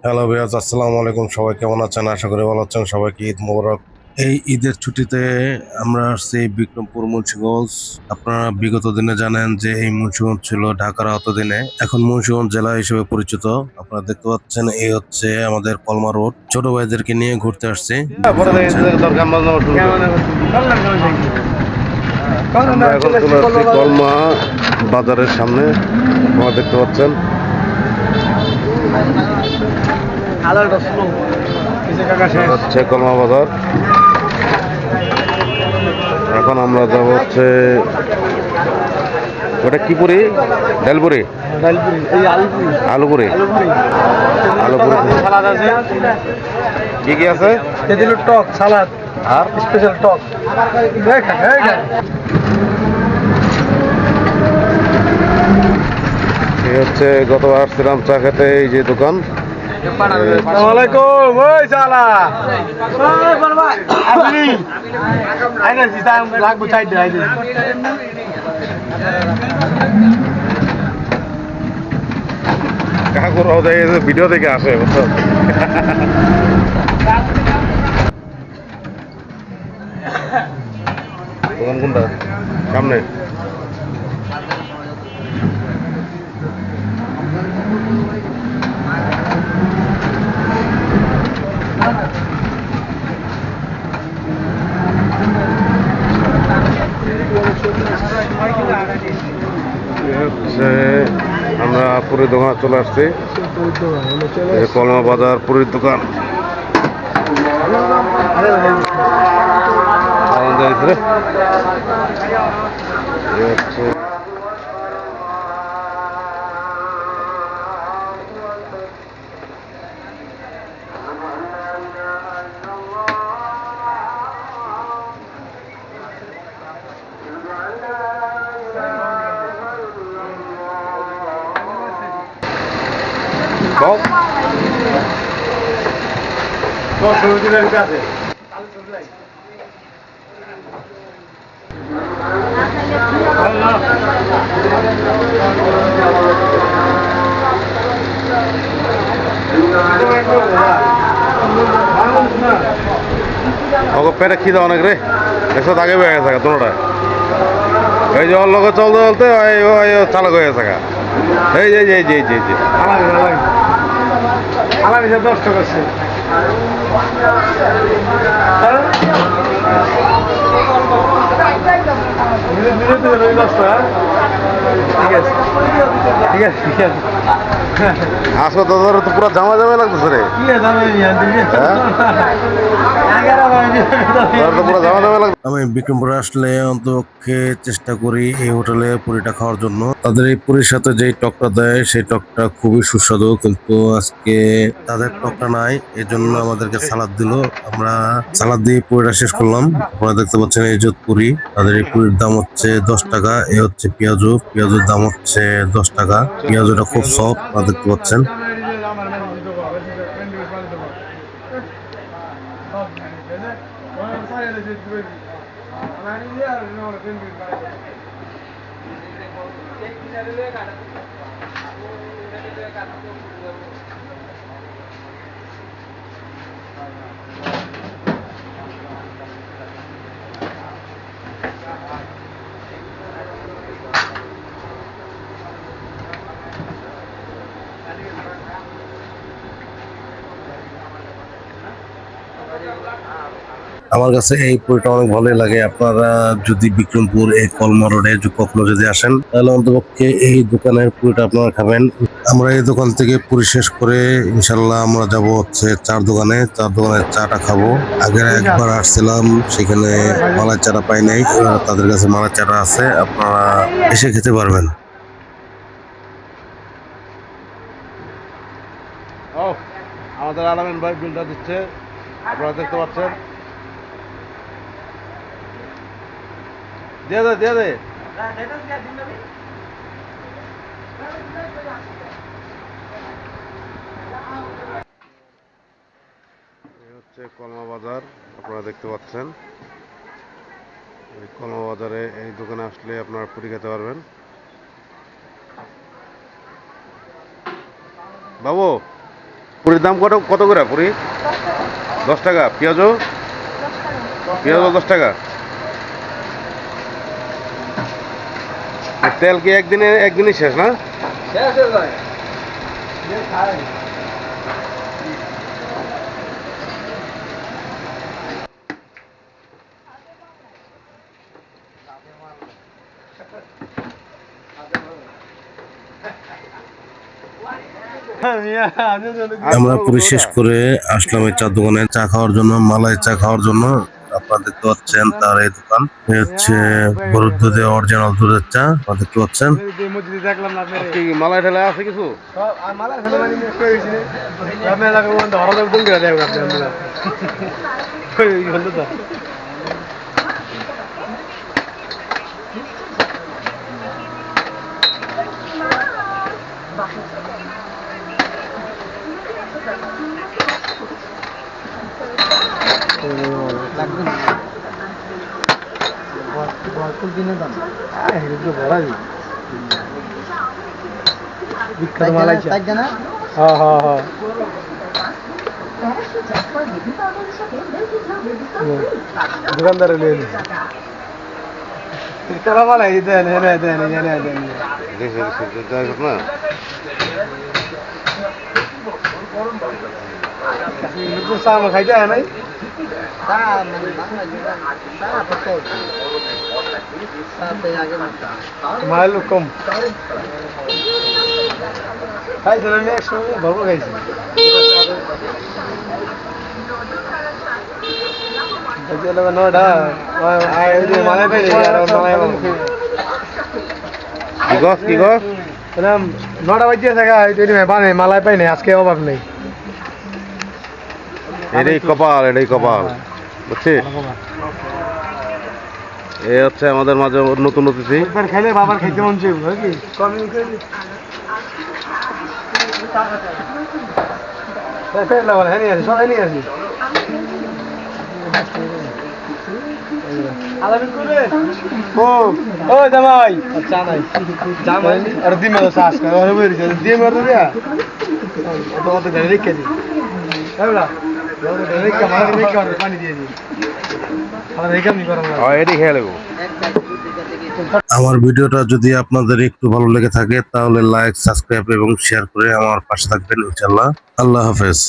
Hello viewers, আসসালামু আলাইকুম। সবাই কেমন আছেন? আশা করি ভালো আছেন। সবাইকে ঈদ মোবারক। এই ঈদের ছুটিতে আমরা আসছি বিক্রমপুর, মুন্সিগঞ্জ। আপনারা বিগত দিনে জানেন যে এই মুন্সিগঞ্জ ছিল ঢাকার আওতাধীনে, এখন মুন্সিগঞ্জ জেলা হিসেবে পরিচিত। আপনারা দেখতে পাচ্ছেন এই হচ্ছে আমাদের কলমা রোড। ছোট ভাইদেরকে নিয়ে ঘুরতে আসছি, দেখতে পাচ্ছেন। আমরা এখন চলে আসছি কলমা বাজারের সামনে, আপনারা দেখতে পাচ্ছেন। হচ্ছে কলমা বাজার। এখন আমরা যাব হচ্ছে ওটা কি পুরি, ডালপুরি, আলুপুরি। আলুপুরি কি কি আছে? তেঁতুলের টক সালাদ আর স্পেশাল টক। এই হচ্ছে গতবার আসছিলাম চা খেতে, এই যে দোকান। আসসালামাইকুম। ওই শালা আসলি আইনাছি টাইম লাগবে চাইতে আইতে। কাকুরাও দেখে ভিডিও দেখে আসে, বুঝছো? দোকান কোনটা? সামনে। হচ্ছে আমরা পুরীর দোকানে চলে আসছি। কলমা বাজার পুরীর দোকান। আনন্দ হয়েছে রে। এই হচ্ছে বল। ওকে পেটে খিদে অনেক রে, একশো আগে বেড়ে গেছে তোমরা। এই যে ওর লোকে চলতে চলতে চালক হয়ে গেছে। এই যে এই যে এই যে এই যে আলাদা 10 টাকা আছে। ঠিক আছে ঠিক আছে ঠিক আছে। আজকে তো ধরো তো পুরো জামা জামা লাগতেছে রে। কি দামে আমি বিক্রমপুরে আসলে অন্তপক্ষে চেষ্টা করি এই হোটেলে পুরিটা খাওয়ার জন্য। তাদের এই পুরির সাথে যেই টকটা দেয় সেই টকটা খুবই সুস্বাদু, কিন্তু আজকে তাদের টকটা নাই, এই জন্য আমাদেরকে সালাদ দিল। আমরা সালাদ দিয়ে পুরিটা শেষ করলাম। আপনারা দেখতে পাচ্ছেন এই যে পুরি, তাদের এই পুরির দাম হচ্ছে 10 টাকা। এ হচ্ছে পেঁয়াজু, পেঁয়াজুর দাম হচ্ছে 10 টাকা। পেঁয়াজুটা খুব সফট, আপনারা দেখতে পাচ্ছেন। আমার কাছে এই পুরিটা অনেক ভালোই লাগে। আপনারা যদি বিক্রমপুর এই কলমা রোডে কখনো যদি আসেন, তাহলে অন্তপক্ষে এই দোকানের পুরিটা আপনারা খাবেন। আমরা এই দোকান থেকে পুরি শেষ করে ইনশাল্লাহ আমরা যাব হচ্ছে চার দোকানে। চার দোকানের চাটা খাবো। আগের একবার আসছিলাম, সেখানে মালাই চাটা পাই নাই, এবার তাদের কাছে মালাই চাটা আছে, আপনারা এসে খেতে পারবেন। ও, আমাদের আলামিন ভাই বিলটা দিচ্ছে, আপনারা দেখতে পাচ্ছেন। দিয়ে দে দিয়ে দে। এই হচ্ছে কলমা বাজার, আপনারা দেখতে পাচ্ছেন। এই কলমা বাজারে এই দোকানে আসলে আপনারা পুরি খেতে পারবেন। বাবু পুরির দাম কত কত করে পুরি? 10 টাকা। পেঁয়াজও? পেঁয়াজও 10 টাকা। আর তেল কি একদিনই শেষ না? আমরা পুরি শেষ করে আসলাম এই চা দোকানে চা খাওয়ার জন্য, মালাই চা খাওয়ার জন্য। আপনারা দেখতে পাচ্ছেন তার এই দোকান এই হচ্ছে গরুর দুধে অরিজিনাল দুধের চা। আপনারা দেখতে পাচ্ছেন মালাই ঠেলা আছে কিছু। বিখ্যাত মালাই চা। হ্যাঁ হ্যাঁ হ্যাঁ দোকানদারে নিয়ে নি তারা মালাই দেন এনে দেন এনে দেন না চা খাইতে হয় নাই মাইল কম খাইছে না একশো ভালো খাইছি নটা মালাই পাই কি গছ নটা বাজে থাকা বানে মালাই পাই নাই আজকে অভাব নেই এটাই কপাল বুঝছি এ হচ্ছে আমাদের মাঝে নতুন অতিথি একবার খেলে বাবার খাইতে মন চাইব কি সবাই নিয়ে আসি ও জামাই চা নাই জামাই আর দিমে তো শ্বাস করে ওরে বেরি দিয়ে মার দিয়া তো গাড়ি রেখে দি এবলা রেখে মার রেখে পানি দিয়ে দি আর রেখে আমি করব এটাই খেয়ে নেবো। আমার ভিডিওটা যদি আপনাদের একটু ভালো লেগে থাকে তাহলে লাইক, সাবস্ক্রাইব এবং শেয়ার করে আমার পাশে থাকবেন ইনশাআল্লাহ। আল্লাহ হাফেজ।